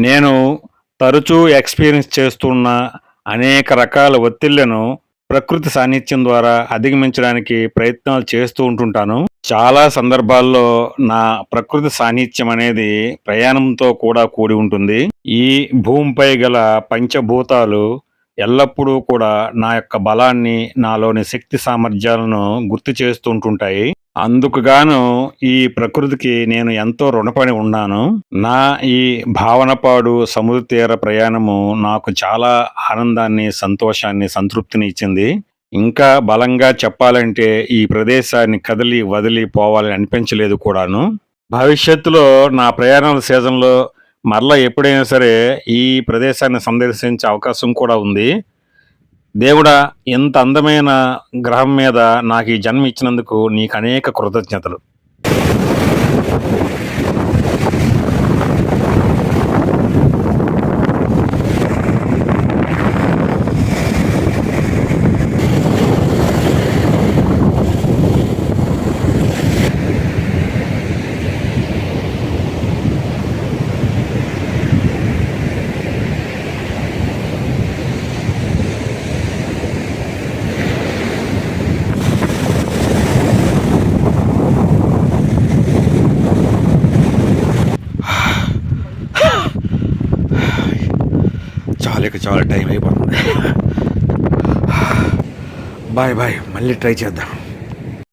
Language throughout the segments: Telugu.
నేను తరచూ ఎక్స్‌పీరియన్స్ చేస్తున్న అనేక రకాల ఒత్తిళ్లను ప్రకృతి సాన్నిధ్యం ద్వారా అధిగమించడానికి ప్రయత్నాలు చేస్తూ ఉంటుంటాను. చాలా సందర్భాల్లో నా ప్రకృతి సాన్నిధ్యం అనేది ప్రయాణంతో కూడా కూడి ఉంటుంది. ఈ భూమిపై గల పంచభూతాలు ఎల్లప్పుడూ కూడా నా యొక్క బలాన్ని, నాలోని శక్తి సామర్థ్యాలను గుర్తు చేస్తూ ఉంటుంటాయి. అందుకు గాను ఈ ప్రకృతికి నేను ఎంతో రుణపడి ఉన్నాను. నా ఈ భావనపాడు సముద్ర తీర ప్రయాణము నాకు చాలా ఆనందాన్ని, సంతోషాన్ని, సంతృప్తిని ఇచ్చింది. ఇంకా బలంగా చెప్పాలంటే ఈ ప్రదేశాన్ని కదిలి, వదిలి పోవాలని అనిపించలేదు కూడాను. భవిష్యత్తులో నా ప్రయాణాల సీజన్‌లో మరలా ఎప్పుడైనా సరే ఈ ప్రదేశాన్ని సందర్శించే అవకాశం కూడా ఉంది. దేవుడా! ఇంత అందమైన గ్రహం మీద నాకు ఈ జన్మ ఇచ్చినందుకు నీకనేక కృతజ్ఞతలు. చాలా టైం అయిపోతుంది. బాయ్ బాయ్, మళ్ళీ ట్రై చేద్దాం.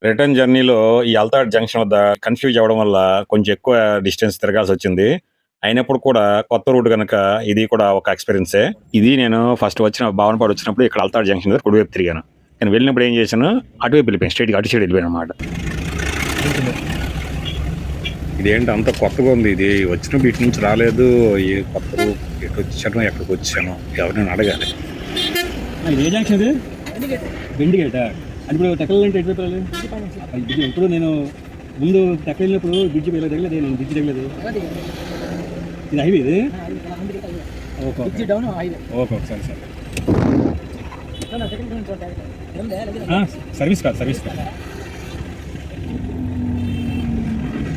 రిటర్న్ జర్నీలో ఈ అల్తాడ్ జంక్షన్ వద్ద కన్‌ఫ్యూజ్ అవ్వడం వల్ల కొంచెం ఎక్కువ డిస్టెన్స్ తిరగాల్సొచ్చింది. అయినప్పుడు కూడా కొత్త రూట్ గనక ఇది కూడా ఒక ఎక్స్‌పీరియన్సే. ఇది నేను ఫస్ట్ భావనపాడు వచ్చినప్పుడు ఇక్కడ అల్తాడ్ జంక్షన్ దగ్గర కుడివైపు తిరిగాను. నేను వెళ్ళినప్పుడు ఏం చేశాను, అటువైపు వెళ్ళిపోయాను. స్ట్రెయిట్‌గా అటు సైడ్ వెళ్ళిపోయాననమాట. ఇదేంటి అంత కొత్తగా ఉంది, ఇది వచ్చినప్పుడు ఇటు నుంచి రాలేదు. ఈ కొత్త రూట్ ఎటు వచ్చానో ఎక్కడికి వచ్చానో ఎవరినైనా అడగాలి. ఇది ఏ జంక్షన్ ఇది? బెండి గేటా? అంటే ఇప్పుడు టెక్కల్ అంటే ఎటు వెళ్ళాలి? ఇప్పుడు నేను ముందు టెక్కల్ వెళ్ళినప్పుడు బ్రిడ్జి తగలేదు, నేను బ్రిడ్జి తగలేదు. ఇది హైవే ఇది? ఓకే ఓకే, సరే సరే. సర్వీస్ కాదు.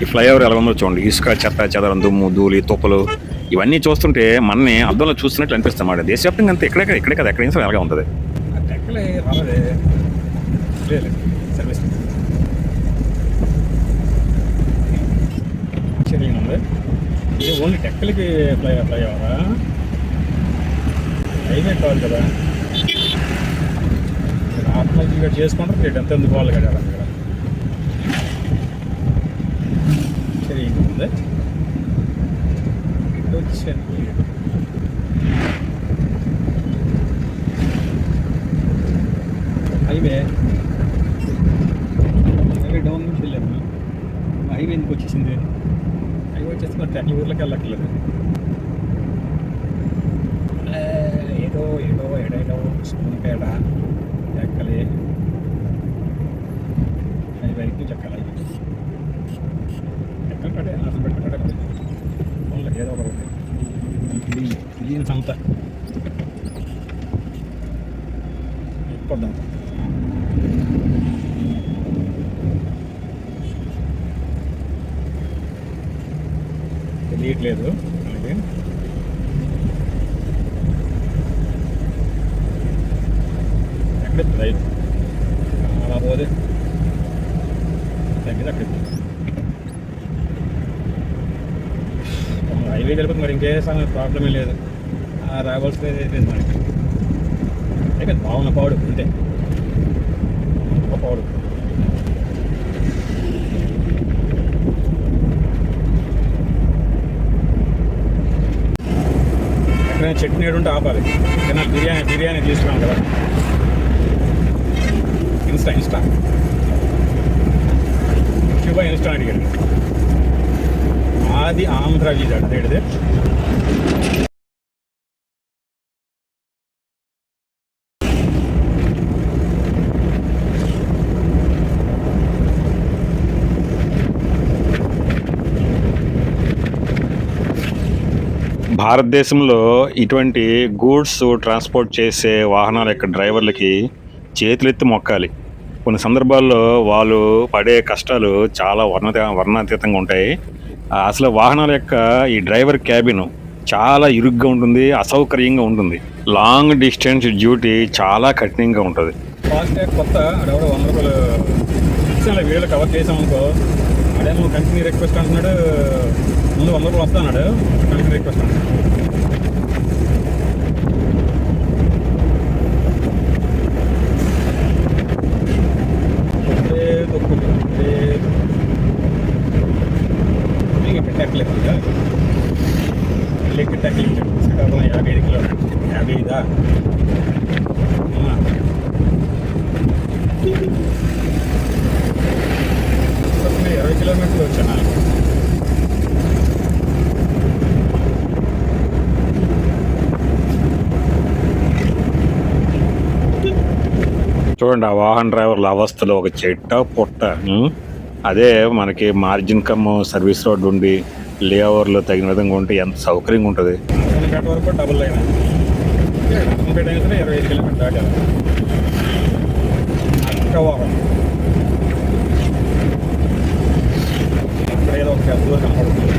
ఈ ఫ్లైఓవర్ ఎలా ఉందో చూడండి. ఇసుక, చెత్త చెదరం, దుమ్ము, ధూళి, తుప్పలు ఇవన్నీ చూస్తుంటే మనని అద్దంలో చూస్తున్నట్లు అనిపిస్తుంది అన్నమాట. దేశవ్యాప్తంగా అంతా ఇక్కడే కదా ఎక్కడైనా సరే అలాగే ఉంటుంది. ఓన్లీ టెక్కలకి ఫ్లైఓవరా? హైవే కావాలి కదా, ఆత్మహత్య చేసుకుంటారు. రేటు ఎంత ఎందుకు వాళ్ళు కదా అక్కడ ఉంది. హైవే డౌన్ నుంచి వెళ్ళాము. హైవే ఎందుకు వచ్చేసింది? హైవే వచ్చేసి మరి ఈ ఊర్లోకి వెళ్ళక్కర్లేదు. ఏడో సోనపేట ఎక్కలే హైవే నుంచి ఎక్కాలి. ఎక్కడే అసలు పెట్టే ఏదో ఒకటి బిలియన్ సంత ఎక్కువ తెలియట్లేదు అలాగే. ఎక్కడ రైతు అలా పోతే తగ్గింది అక్కడ. హైవే కలిపి మరి ఇంకే ప్రాబ్లమే లేదు. రావాల్సినది అయిపోయింది మనకి. అయిపోయింది బాగున్న పౌడు అంతే, ఒక పౌడు. ఎక్కడైనా చట్నీ ఏడుంటే ఆపాలి. తినాలి. బిర్యానీ తీసుకున్నాం కదా, ఇన్స్టా శుభ ఇన్స్టా అడిగాడు. అది ఆంధ్ర వీజా అడితే భారతదేశంలో ఇటువంటి గూడ్స్ ట్రాన్స్‌పోర్ట్ చేసే వాహనాల యొక్క డ్రైవర్లకి చేతులెత్తి మొక్కాలి. కొన్ని సందర్భాల్లో వాళ్ళు పడే కష్టాలు చాలా వర్ణాతీతంగా ఉంటాయి. అసలు వాహనాల యొక్క ఈ డ్రైవర్ క్యాబిను చాలా ఇరుగ్గా ఉంటుంది, అసౌకర్యంగా ఉంటుంది. లాంగ్ డిస్టెన్స్ డ్యూటీ చాలా కఠినంగా ఉంటుంది. ఫాస్టాగ్ కొత్త అడెవడో 100 రూపాయలు ఇచ్చిన వీడియోలో కవర్ చేసామనుకో, అడేమో కంపెనీ రిక్వెస్ట్ అంటున్నాడు, ముందు 100 రూపాయలు వస్తా అన్నాడు, కంపెనీ రిక్వెస్ట్ అంటున్నాడు. టెక్లేదు టెక్లింగ్ శ్రీకాకుళం 55 కిలోమీటర్లు. 55 20 కిలోమీటర్లు వచ్చాను. చూడండి ఆ వాహన డ్రైవర్ల అవస్థలో ఒక చెట్ట పుట్ట. అదే మనకి మార్జిన్ కమ్ సర్వీస్ రోడ్ ఉండి లేఓవర్లో తగిన విధంగా ఉంటే ఎంత సౌకర్యంగా ఉంటుంది. అనంతపేట వరకు డబుల్ లైన్, అనంతపేట అయినా సరే 25 కిలోమీటర్లు దాటాలి. అక్కవారం అక్కడ ఏదో ఒక దూరం కనపడుతుంది.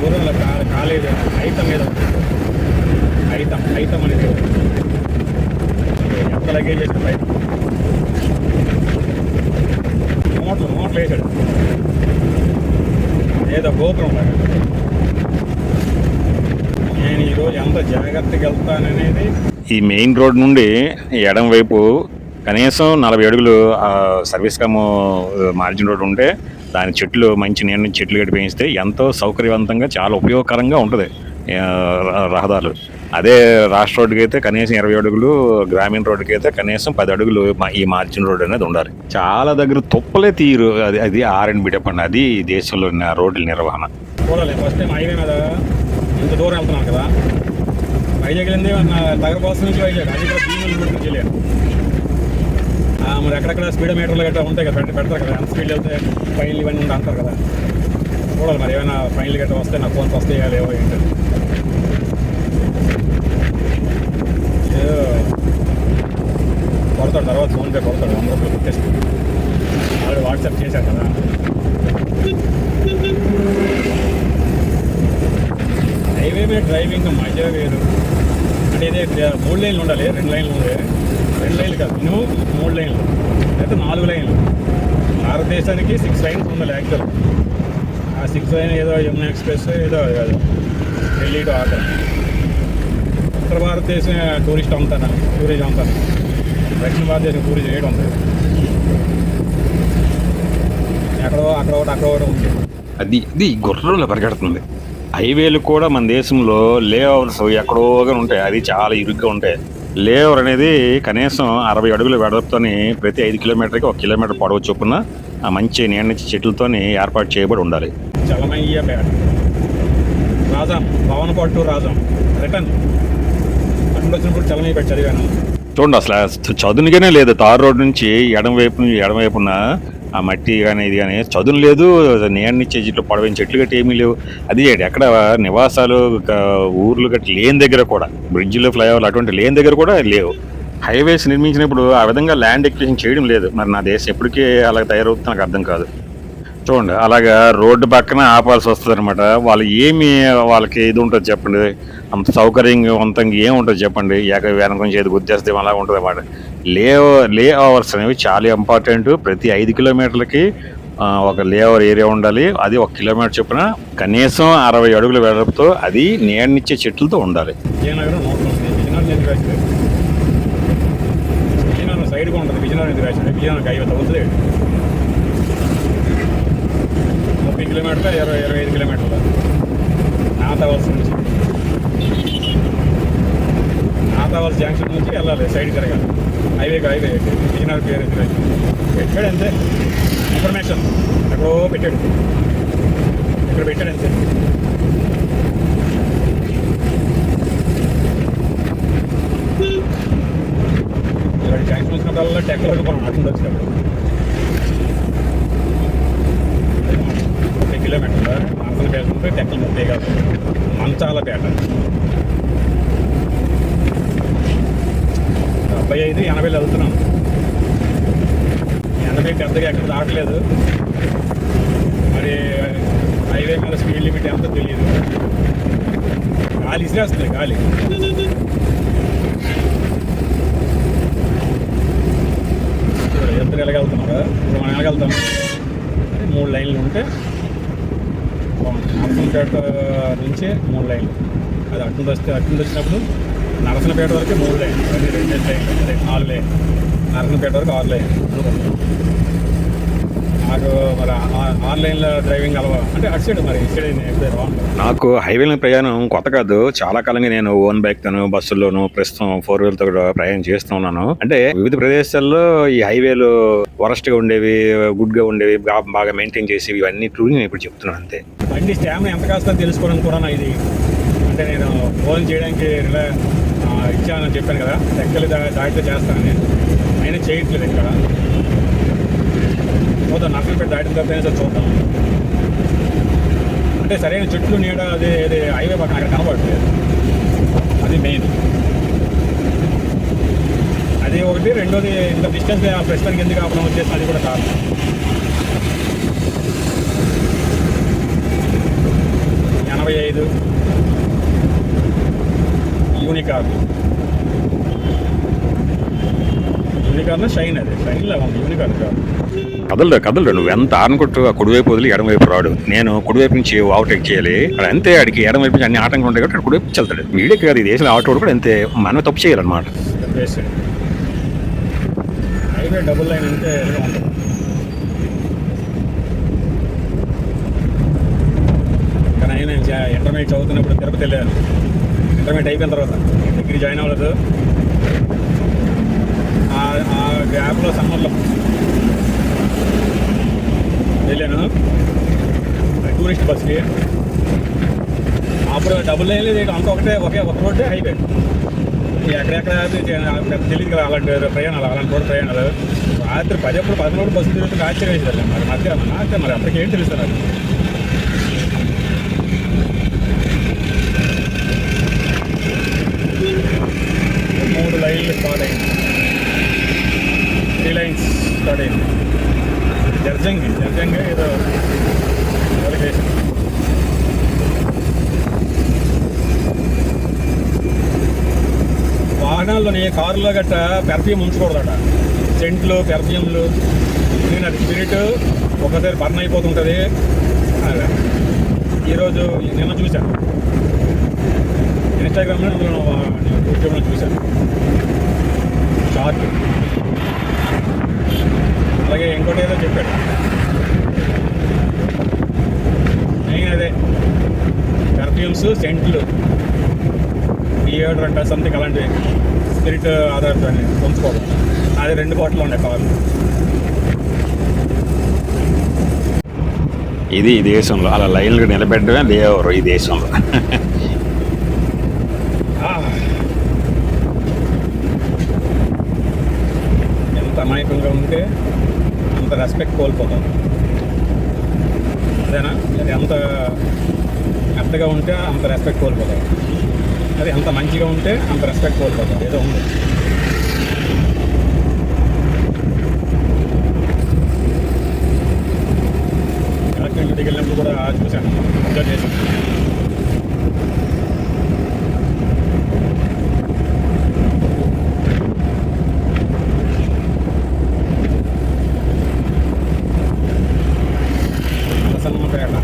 దూరంలో కాలేజ్ ఐతం మీద ఐతం అనేది ఎంత లగేజ్ చేసిన బయట మోట్లు వేసాడు, ఏదో గోపురం లాగా. నేను ఈరోజు ఎంత జాగ్రత్తగా వెళ్తాననేది. ఈ మెయిన్ రోడ్ నుండి ఎడం వైపు కనీసం 40 అడుగులు సర్వీస్ కమ్ మార్జిన్ రోడ్ ఉంటే దాని చెట్లు మంచి నీళ్ళ చెట్లు గట్టి పెంచితే ఎంతో సౌకర్యవంతంగా చాలా ఉపయోగకరంగా ఉంటుంది రహదారులు. అదే రాష్ట్ర రోడ్డుకి అయితే కనీసం 20 అడుగులు, గ్రామీణ రోడ్డుకి అయితే కనీసం 10 అడుగులు ఈ మార్జిన్ రోడ్ అనేది ఉండాలి. చాలా దగ్గర తుప్పలే తీరు. అది R&B డిపార్ట్మెంట్, అది దేశంలో రోడ్ల నిర్వహణ. చూడాలి. ఫస్ట్ టైం హైవే మీద ఇంత దూరం వెళ్తున్నాను కదా, వైజాగ్ వెళ్ళింది తగరబాస్ నుంచి వైజాగ్, అది కూడా భీములు చేయలేదు. మరి ఎక్కడెక్కడ స్పీడ్ మీటర్లు గట్రా ఉంటాయి కదా, పెడతారు కదా, ఎంత స్పీడ్ వెళ్తే ఫైన్లు ఇవన్నీ ఉండి అంటారు కదా. చూడాలి మరి ఏమైనా ఫైన్లు గట్రా వస్తే నా ఫోన్కి వస్తే లేవో ఏంటంటే. కొడతాడు తర్వాత ఫోన్పే కొడతాడు, 100 రూపాయలు కొట్టేసి ఆల్రెడీ వాట్సాప్ చేశారు కదా. హైవే మీద డ్రైవింగ్ మజా వేరు. అంటే ఇదే 3 లైన్లు ఉండాలి, 2 లైన్లు ఉండే, 2 లైన్లు కాదు, మినిమం 3 లైన్లు అయితే 4 లైన్లు. భారతదేశానికి 6 లైన్స్ ఉండాలి యాక్చువల్. ఆ 6 లైన్ ఏదో యమునా ఎక్స్ప్రెస్ ఏదో కాదు, ఢిల్లీ టు ఆగ్రా. ఉత్తర భారతదేశం టూరిజం అంతాను, దక్షిణ భారతదేశం టూరిజం ఏడు ఉంది. అక్కడ ఒకటి ఉంది. అది గుర్రంలో పరిగెడుతుంది. హైవేలు కూడా మన దేశంలో లేఓవర్స్ ఎక్కడోగా ఉంటాయి, అది చాలా ఇరుగ్గా ఉంటాయి. లేఓవర్ అనేది కనీసం 60 అడుగుల వెడల్పుతోని ప్రతి 5 కిలోమీటర్కి 1 కిలోమీటర్ పొడవు చొప్పున ఆ మంచి నీళ్ళ చెట్లతోని ఏర్పాటు చేయబడి ఉండాలి. చలమయ్యపేట రాజాం, భవనపాడు టు రాజాం రిటర్న్ అక్కడ వచ్చినప్పుడు చలమయ్యపేట చదివాను. చూడండి అసలు చదునుగానే లేదు. తారు రోడ్ నుంచి ఎడమవైపున ఆ మట్టి కానీ ఇది కానీ చదును లేదు, నీడనిచ్చే చెట్లు పొడవైన చెట్లు గట్టి ఏమీ లేవు. అది ఎక్కడ నివాసాలు ఊర్లు గట్టి లేని దగ్గర కూడా, బ్రిడ్జిలు ఫ్లైఓవర్లు అటువంటి లేని దగ్గర కూడా లేవు. హైవేస్ నిర్మించినప్పుడు ఆ విధంగా ల్యాండ్ ఎక్విజిషన్ చేయడం లేదు. మరి నా దేశం ఎప్పటికీ అలా తయారవుతుంది నాకు అర్థం కాదు. చూడండి అలాగా రోడ్డు పక్కన ఆపాల్సి వస్తుంది అనమాట. వాళ్ళకి ఇది ఉంటుంది చెప్పండి, అంత సౌకర్యవంతంగా ఏముంటుంది చెప్పండి. వెనక నుంచి ఏది గుర్తేస్తే అలా ఉంటుంది అన్నమాట. లే ఓవర్స్ అనేవి చాలా ఇంపార్టెంట్. ప్రతి 5 కిలోమీటర్లకి ఒక లేఓవర్ ఏరియా ఉండాలి. అది 1 కిలోమీటర్ చొప్పున కనీసం 60 అడుగుల వెడల్పుతో అది నీడనిచ్చే చెట్లతో ఉండాలి. సైడ్గా ఉంటుంది విజయనగరం 30 కిలోమీటర్లు 25 కిలోమీటర్లు నాతావలస జంక్షన్ నుంచి వెళ్ళాలి, సైడ్ తిరగాలి. హైవే విజయనగరం పేరు పెట్టాడు అంతే. ఇన్ఫర్మేషన్ ఎక్కడో పెట్టాడు, ఇక్కడ పెట్టాడు అంతే. ఇలాంటి జంక్షన్ వచ్చినప్పుడల్లా టెక్కలకు మనం నడుచుకుంటూ వచ్చినప్పుడు 30 కిలోమీటర్లు నరసనపేట ఉంటే టెక్కలు 30 కాదు, మంచాలపేట 75, 80 వెళ్తున్నాను. 80 పెద్దగా ఎక్కడ దాటలేదు. మరి హైవే మీద స్పీడ్ లిమిట్ ఎంతో తెలియదు. గాలి ఇసిరేస్తుంది గాలి. ఇద్దరు ఎలాగెళ్తున్నారు, ఇప్పుడు మనం ఎలాగెళ్తాం? 3 లైన్లు ఉంటే నరసనపేట నుంచి 3 లైన్లు, అది అటు వచ్చినప్పుడు నరసనపేట వరకు 3 లైన్లు, అది 2 లైన్లు, అదే 4 లైన్లు, నరసనపేట వరకు 6 లైన్లు. నాకు మరి 6 లైన్ల డ్రైవింగ్ అలవా అంటే అటు సైడ్, మరి ఇటు సైడ్ ఎప్పుడు బాగుంటుంది. నాకు హైవేల ప్రయాణం కొత్త కాదు, చాలా కాలంగా నేను ఓన్ బైక్ తోను, బస్సుల్లోను, ప్రస్తుతం 4 వీలర్ తో కూడా ప్రయాణం చేస్తూ ఉన్నాను. అంటే వివిధ ప్రదేశాల్లో ఈ హైవేలు వరస్ట్ గా ఉండేవి, గుడ్ గా ఉండేవి, బాగా మెయింటైన్ చేసేవి, ఇవన్నీ నేను ఇప్పుడు చెప్తున్నాను అంతే. బండి స్టామినా ఎంత కాస్తుందో తెలుసుకోవడానికి కూడా ఇది, అంటే నేను ఫోన్ చేయడానికి ఇచ్చానని చెప్పాను కదా, ఎక్కలు దాటితే చేస్తానని, అయినా చేయట్లేదు ఇక్కడ. చూద్దాం, నర్సంపేట దాటిన తర్వాత సార్ చూద్దాం. అంటే సరైన చెట్లు నీడ అదే హైవే పక్కన అక్కడ కనబడట్లేదు, అది మెయిన్. అది ఒకటి. రెండోది, ఇంత డిస్టెన్స్ ప్రస్తుతానికి ఎందుకు ఆపడం వచ్చేసి అది కూడా కారణం. '85 యూనికార్న్ షైన్, అది షైన్లో ఉంది, యూనికార్న్ కాదు. కదలడు నువ్వు ఎంత ఆనకొట్టు, ఆ కుడివైపు వదిలి ఎడమవైపు రాడు. నేను కుడివైపు నుంచి ఓవర్టేక్ చేయాలి, అక్కడ అంతే. ఆడికి ఎడమవైపు నుంచి అన్ని ఆటంకం ఉంటాయి కాబట్టి కుడివైపు వెళ్తాడు. వీడికి కాదు, ఈ దేశంలో ఆటో కూడా అంతే, మనం తప్పు చేయాలన్నమాట. హైవే డబుల్ లైన్ అంటే ఉంటుంది. కానీ నేను ఇంటర్మీడియట్ చదువుతున్నప్పుడు తిరుపతి వెళ్ళాను. ఇంటర్మీడియట్ అయిపోయిన తర్వాత డిగ్రీ జాయిన్ అవ్వలేదు. ఆ గ్యాప్లో సమ్మర్లో వెళ్ళాను టూరిస్ట్ బస్కి. అప్పుడు డబుల్ లైన్ లేదు, అంత ఒక రోడ్డే హైవే. ఎక్కడెక్కడ తెలియదు కదా అలాంటి ప్రయాణాలు, అలాంటి రోడ్డు ప్రయాణాలు. రాత్రి 10 బస్సులు తిరుగుతుంటే ఆశ్చర్యం వేసేది. మరి మధ్యాహ్నం మరి అప్పటికి ఏం తెలుస్తుంది నాకు. మూడు లైన్లు స్టార్ట్ అయింది, 3 లైన్స్ స్టార్ట్ అయింది. జర్జంగ్ ఏదో వెరిఫికేషన్. వాహనాల్లోని కారులో గట్ట పెర్ఫ్యూమ్ ఉంచకూడదట. సెంట్లు, పెర్ఫ్యూమ్లు, నేను అది స్పిరిట్ ఒకసారి బర్న్ అయిపోతుంటుంది. ఈరోజు నిన్న చూశాను ఇన్స్టాగ్రామ్లో, అందులో యూట్యూబ్లో చూశాను చార్ట్. అలాగే ఇంకోటి ఏదో చెప్పాడు, మెయిన్ అదే పెర్ఫ్యూమ్స్, సెంట్లు, డియోడర్ అంట సంథింగ్ అలాంటివి స్పిరిట్ ఆధారిత ఉంచుకోవడం. అది 2 బాటిల్ ఉన్నాయి కార్లు. ఇది ఈ దేశంలో అలా లైన్లు నిలబెట్టడమే లేవరు ఈ దేశంలో. ఎంత అమాయకంగా ఉంటే అంత రెస్పెక్ట్ కోల్పోతాం, అదేనా? అది ఎంత మెత్తగా ఉంటే అంత రెస్పెక్ట్ కోల్పోతాం, అది ఎంత మంచిగా ఉంటే అంత రెస్పెక్ట్ కోల్పోతాం. ఏదో ఉంది. ఎలక్షన్ డ్యూటీకి వెళ్ళినప్పుడు కూడా చూశాను, అబ్జర్వ్ చేశాను. Narasannapeta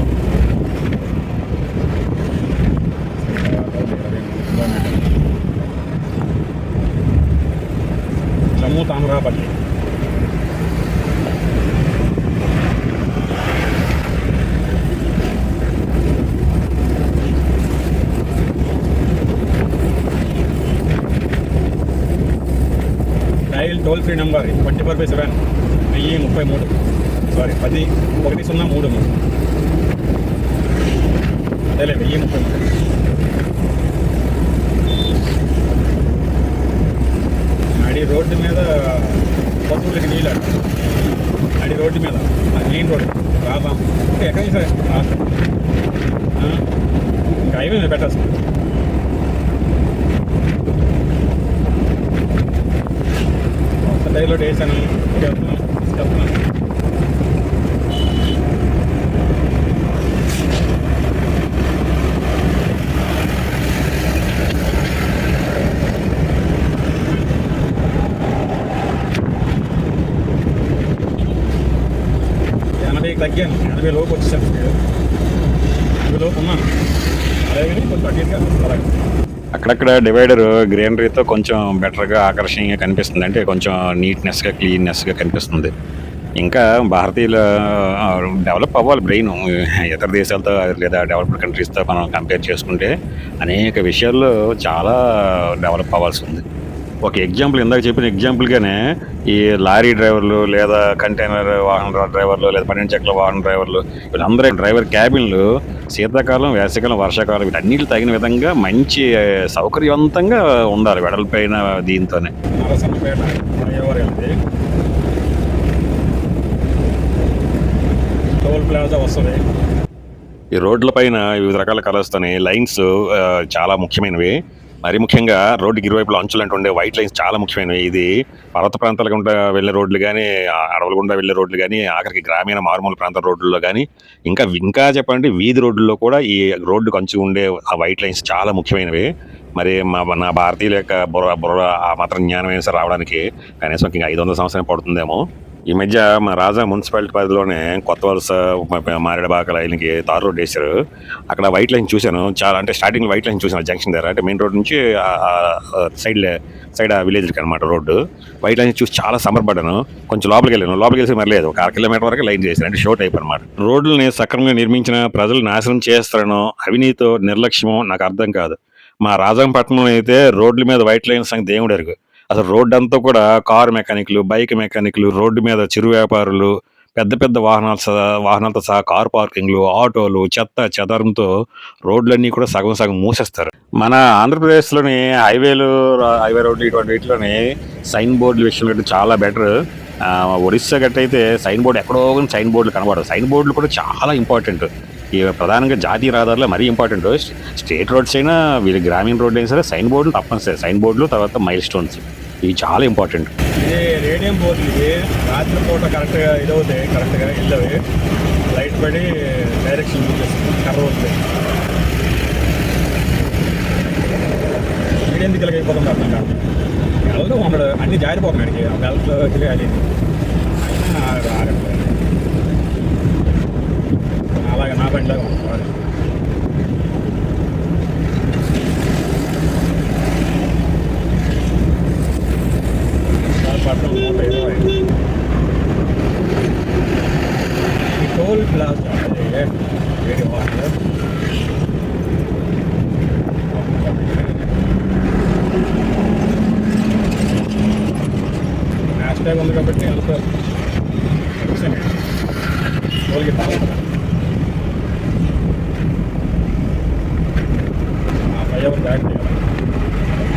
Jammu Tamarapalli. Dial toll free number 24/7 1033, sorry 10-1033, అదేలే 1033. అడి రోడ్డు మీద పశువులకి నీళ్ళు, అడి రోడ్డు మీద మెయిన్ రోడ్డు రాదాం అంటే ఎక్కడి సరే రాష్ట్రం ఇంకా హైవే మీద పెట్టాల్సింది. కొత్త డైలో వేసాను, తీసుకెళ్తున్నాను. తగ్గాను, 80 లోపు వచ్చేసాను. 80 లోపు ఉన్నాను, అలాగే కొంచెం అడ్డీగా అలాగే. అక్కడక్కడ డివైడర్ గ్రీనరీతో కొంచెం బెటర్గా ఆకర్షణీయంగా కనిపిస్తుంది, అంటే కొంచెం నీట్నెస్గా క్లీన్నెస్గా కనిపిస్తుంది. ఇంకా భారతీయుల డెవలప్ అవ్వాలి బ్రెయిన్ ఇతర దేశాలతో లేదా డెవలప్డ్ కంట్రీస్తో మనం కంపేర్ చేసుకుంటే అనేక విషయాల్లో చాలా డెవలప్ అవ్వాల్సి ఉంది. ఒక ఎగ్జాంపుల్ ఇందాక చెప్పిన ఎగ్జాంపుల్గానే ఈ లారీ డ్రైవర్లు లేదా కంటైనర్ వాహన డ్రైవర్లు లేదా 12 చక్రాల వాహన డ్రైవర్లు వీళ్ళందరూ డ్రైవర్ క్యాబిన్లు శీతాకాలం, వేసవికాలం, వర్షాకాలం వీటన్నిటికి తగిన విధంగా మంచి సౌకర్యవంతంగా ఉండాలి వెడల్పైన దీంతోనే. నరసన్నపేట ఫ్లైఓవర్ వెళ్తే టోల్ ప్లాజా వస్తుంది. ఈ రోడ్లపైన వివిధ రకాల కలర్స్తోని లైన్స్ చాలా ముఖ్యమైనవి. మరి ముఖ్యంగా రోడ్డుకి ఇరువైపుల అంచులు అంటూ ఉండే వైట్ లైన్స్ చాలా ముఖ్యమైనవి. ఇది పర్వత ప్రాంతాల గుండా వెళ్ళే రోడ్లు కానీ, అడవుల గుండా వెళ్ళే రోడ్లు కానీ, ఆఖరికి గ్రామీణ మారుమూల ప్రాంత రోడ్లలో కానీ, ఇంకా చెప్పాలంటే వీధి రోడ్లలో కూడా ఈ రోడ్డుకు అంచు ఉండే ఆ వైట్ లైన్స్ చాలా ముఖ్యమైనవి. మరి నా భారతీయుల యొక్క బుర్ర ఆ మాత్రం జ్ఞానం అయినా సరే రావడానికి కనీసం ఇంకా 500 సంవత్సరం పడుతుందేమో. ఈ మధ్య మా రాజా మున్సిపాలిటీ పరిధిలోనే కొత్త వలస, మారేడుబాకల లైన్కి తారు రోడ్ వేశారు. అక్కడ వైట్ లైన్ చూశాను, చాలా అంటే స్టార్టింగ్ వైట్ లైన్ చూశాను జంక్షన్ దగ్గర, అంటే మెయిన్ రోడ్ నుంచి సైడ్ ఆ విలేజ్కి అనమాట రోడ్డు. వైట్ లైన్ చూసి చాలా సంబరపడ్డాను. కొంచెం లోపలికి వెళ్ళి మరి లేదు, ఒక 1 కిలోమీటర్ వరకు లైన్ చేశారు, అంటే షో టైప్ అనమాట. రోడ్లని సక్రమంగా నిర్మించిన ప్రజలు నాశనం చేస్తారనో అవినీతో నిర్లక్ష్యమో నాకు అర్థం కాదు. మా రాజంపట్నంలో అయితే రోడ్ల మీద వైట్ లైన్ సంగతి దేవుడు ఎరుగు. అసలు రోడ్డు అంతా కూడా కారు మెకానిక్లు, బైక్ మెకానిక్లు, రోడ్డు మీద చిరు వ్యాపారులు, పెద్ద వాహనాలతో సహా కారు పార్కింగ్లు, ఆటోలు, చెత్త చెదారంతో రోడ్లన్నీ కూడా సగం మూసేస్తారు. మన ఆంధ్రప్రదేశ్లోని హైవే రోడ్లు ఇటువంటి వీటిలోని సైన్ బోర్డుల విషయంలో చాలా బెటర్. ఒడిస్సా గట్టయితే సైన్ బోర్డు ఎక్కడో సైన్ బోర్డులు కనబడవు. సైన్ బోర్డులు కూడా చాలా ఇంపార్టెంట్. ఈ ప్రధానంగా జాతీయ రహదారులు మరీ ఇంపార్టెంట్. స్టేట్ రోడ్స్ అయినా వీళ్ళు గ్రామీణ రోడ్లు అయినా సరే సైన్ బోర్డులు తప్పనిసరి. సైన్ బోర్డులు, తర్వాత మైల్ స్టోన్స్, ఇవి చాలా ఇంపార్టెంట్. ఇది రేడియం బోర్డులు, ఇవి రాత్రి పూట కరెక్ట్గా ఇదవుతాయి, కరెక్ట్గా వెళ్ళవి లైట్ పడి డైరెక్షన్ చూపిస్తుంది, కర్ర వస్తాయి. మీడియం దిక్కులకి అయిపోతుంది అర్థం కాదు. ఎవరు ఉండడు, అన్నీ జారిపోతున్నాడికి ఆ బెల్ట్లో అది అలాగే నా బండిలాగా ఉంటుంది. పట్టణం 120 ఈ టోల్ ప్లాజా వేడి వాటర్ హ్యాష్ ట్యాగ్ ఉంది కాబట్టి వెళ్తారు. టోల్కి ఫ్లైఓవర్ దాటి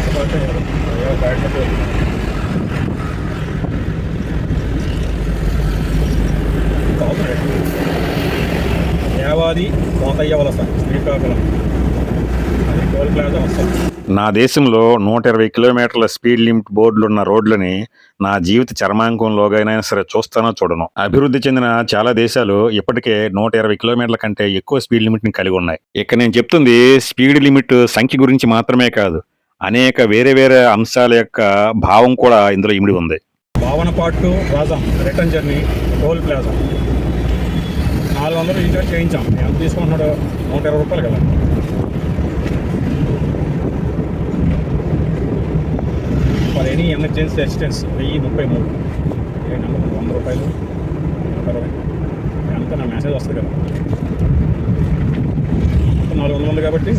ఫ్లైఓవర్ దాటినట్టు దేవాది కోతయ్య వలస శ్రీకాకుళం, అది టోల్ ప్లాజా వస్తుంది. నా దేశంలో 120 కిలోమీటర్ల స్పీడ్ లిమిట్ బోర్డులున్న రోడ్లని నా జీవిత చర్మాంకంలోగైనా సరే చూస్తానో చూడను. అభివృద్ధి చెందిన చాలా దేశాలు ఇప్పటికే 120 కిలోమీటర్ల కంటే ఎక్కువ స్పీడ్ లిమిట్ని కలిగి ఉన్నాయి. ఇక్కడ నేను చెప్తుంది స్పీడ్ లిమిట్ సంఖ్య గురించి మాత్రమే కాదు, అనేక వేరే అంశాల యొక్క భావం కూడా ఇందులో ఇమిడి ఉంది. Bhavanapatu Rajam return journey toll plaza 400 recharge చేయించాం. ఎంత తీసుకుంటున్నాడు? 120 రూపాయలు కదా. For any emergency assistance 1033 number 100 రూపాయలు 120 ఎంత నా మెసేజ్ వస్తుంది కదా. 400 ఉంది కాబట్టి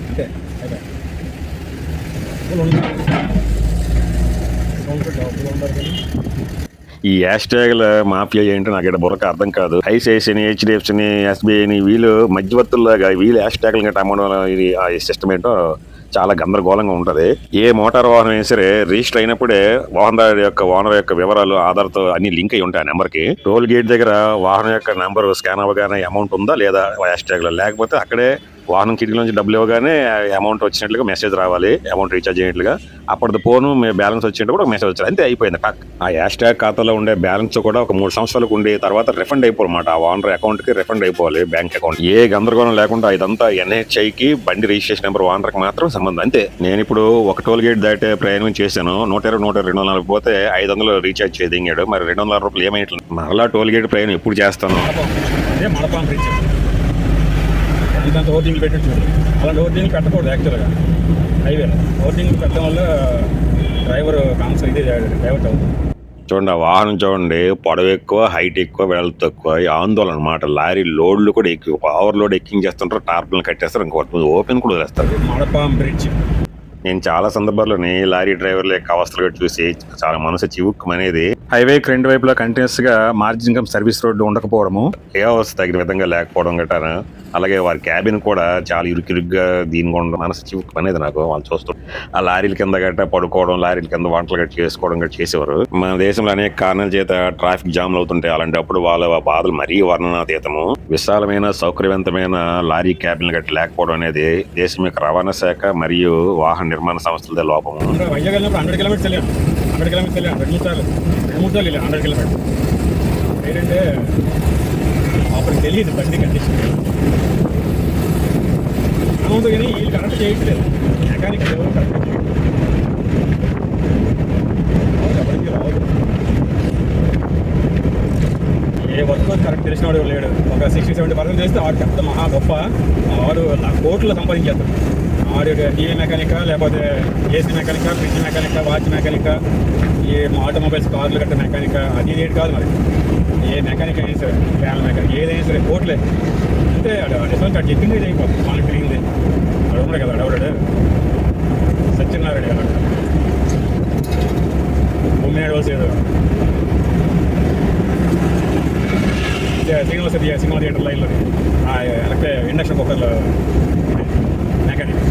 అంతే ఈ హ్యాష్ ట్యాగ్ల మాఫియా ఏంటో నాకు ఇక్కడ బుర్రకు అర్థం కాదు. ఐసిఐసిని, హెచ్డిఎఫ్సిని, ఎస్బీఐని వీళ్ళు మధ్యవర్తుల్లాగా వీళ్ళు హ్యాష్ ట్యాగ్లు గట్రా అమ్మడం, ఇది ఆ సిస్టమ్ ఏంటో చాలా గందరగోళంగా ఉంటది. ఏ మోటార్ వాహనం అయినా సరే రిజిస్టర్ అయినప్పుడే వాహనదారు యొక్క ఓనర్ యొక్క వివరాలు ఆధార్తో అన్ని లింక్ అయి ఉంటాయి ఆ నెంబర్ కి. టోల్ గేట్ దగ్గర వాహనం యొక్క నెంబర్ స్కాన్ అవ్వగానే అమౌంట్ ఉందా లేదా హ్యాష్ లో, లేకపోతే అక్కడే వాహనం కిటికీ నుంచి డబ్బులు ఇవ్వగానే అమౌంట్ వచ్చినట్లుగా మెసేజ్ రావాలి, అమౌంట్ రీఛార్జ్ అయినట్లుగా. అప్పటిది పోను బ్యాలెన్స్ వచ్చేటప్పుడు ఒక మెసేజ్ వచ్చారు, అంతే అయిపోయింది. ఆ హ్యాష్ ట్యాగ్ ఖాతాలో ఉండే బ్యాలెన్స్ కూడా ఒక 3 సంవత్సరాలకు ఉండి తర్వాత రిఫండ్ అయిపోవాలన్నమాట. ఆ ఓనర్ అకౌంట్ కి రిఫండ్ అయిపోవాలి, బ్యాంక్ అకౌంట్. ఏ గందరగోళం లేకుండా ఇదంతా NHI బండి రిజిస్ట్రేషన్ నెంబర్ ఓనర్ కి మాత్రం సంబంధం, అంతే. నేను ఇప్పుడు ఒక టోల్ గేట్ దాటే ప్రయాణం చేశాను, 120, 120, 240 పోతే 500 రీఛార్జ్ చేయదింగాడు. మరి 206 రూపాయలు ఏమైనా మరలా టోల్ గేట్ ప్రయాణం ఎప్పుడు చేస్తాను? అదే మడపాం బ్రిడ్జ్ అంత హోర్డింగ్లు పెట్టి చూడండి. అలాంటి హోర్డింగ్లు పెట్టకూడదు యాక్చువల్గా హైవేలో. హోర్డింగ్లు పెట్టడం వల్ల డ్రైవర్ డైవర్ట్ అవుతుంది. చూడండి ఆ వాహనం చూడండి, పొడవు ఎక్కువ, హైట్ ఎక్కువ, వెడల్పు తక్కువ. ఈ ఆందోళన అనమాట. లారీ లోడ్లు కూడా ఎక్కువ, ఓవర్లోడ్ ఎక్కించేస్తుంటారు, టార్పులను కట్టేస్తారు, ఇంకొక ఓపెన్ కూడా వస్తారు. మడపాం బ్రిడ్జ్ నేను చాలా సందర్భాల్లోని లారీ డ్రైవర్ల యొక్క అవస్థలు చూసి చాలా మనసు చివుక్కుమనేది. హైవేకి 2 వైపులా కంటిన్యూస్ గా మార్జిన్ కమ్ సర్వీస్ రోడ్డు ఉండకపోవడము, ఏ అవస్థ తగిన విధంగా లేకపోవడం గట్రా, అలాగే వారి క్యాబిన్ కూడా చాలా ఇరుకిరుగ్గా దీనిగా ఉండడం మనసు చివుక్కుమనేది నాకు. వాళ్ళు చూస్తూ ఆ లారీల కింద గట్రా పడుకోవడం, లారీల కింద వంటలు గట్రా చేసుకోవడం గట్రా చేసేవారు. మన దేశంలో అనేక కారణాల చేత ట్రాఫిక్ జామ్లు అవుతుంటాయి. అలాంటప్పుడు వాళ్ళ బాధలు మరీ వర్ణనాతీతము. విశాలమైన సౌకర్యవంతమైన లారీ క్యాబిన్ గట్రా లేకపోవడం అనేది దేశం యొక్క రవాణా శాఖ మరియు వాహన నిర్మాణ సంస్థలదే లోపము. వైజాగ్ వెళ్ళినప్పుడు 100 కిలోమీటర్స్ వెళ్ళాను, 100 కిలోమీటర్స్ వెళ్ళాను, 2 మూడు సార్లు వెళ్ళాను 100 కిలోమీటర్స్. ఏంటంటే అప్పుడు తెలియదు బండి కండిషన్ అవుతుంది, కానీ వీళ్ళు కరెక్ట్ చేయట్లేదు. మెకానిక్ ఎవరు కరెక్ట్ చేయట్లేదు. ఎవరికి రాదు, ఏ వర్క్ కరెక్ట్ తెలిసిన వాడు లేడు. ఒక 60-70% చేస్తే వాడు పెద్ద మహా గొప్ప, వాడు కోట్లు సంపాదించేస్తాడు. ఆడు టీవీ మెకానికా, లేకపోతే ఏసీ మెకానికా, ఫ్రిడ్జ్ మెకానికా, వాచ్ మెకానికా, ఈ ఆటోమొబైల్స్ కార్లు గట్ట మెకానికా, అది రేటు కాదు. మరి ఏ మెకానిక్ అయినా సరే, ఫ్యాన్ మెకానిక్ ఏదైనా సరే కోట్లే. అంటే అడిషనల్ అటు చెప్పింది ఇది అయిపోతుంది, మనకు తిరిగింది. అడు ఉన్నాడు కదా, అడవడాడు సత్యనారాయణ కదా, బొమ్మినాడు వలసేడు సినిమా థియేటర్ లైన్లో ఇండక్షన్ కుక్కర్లో మెకానిక్,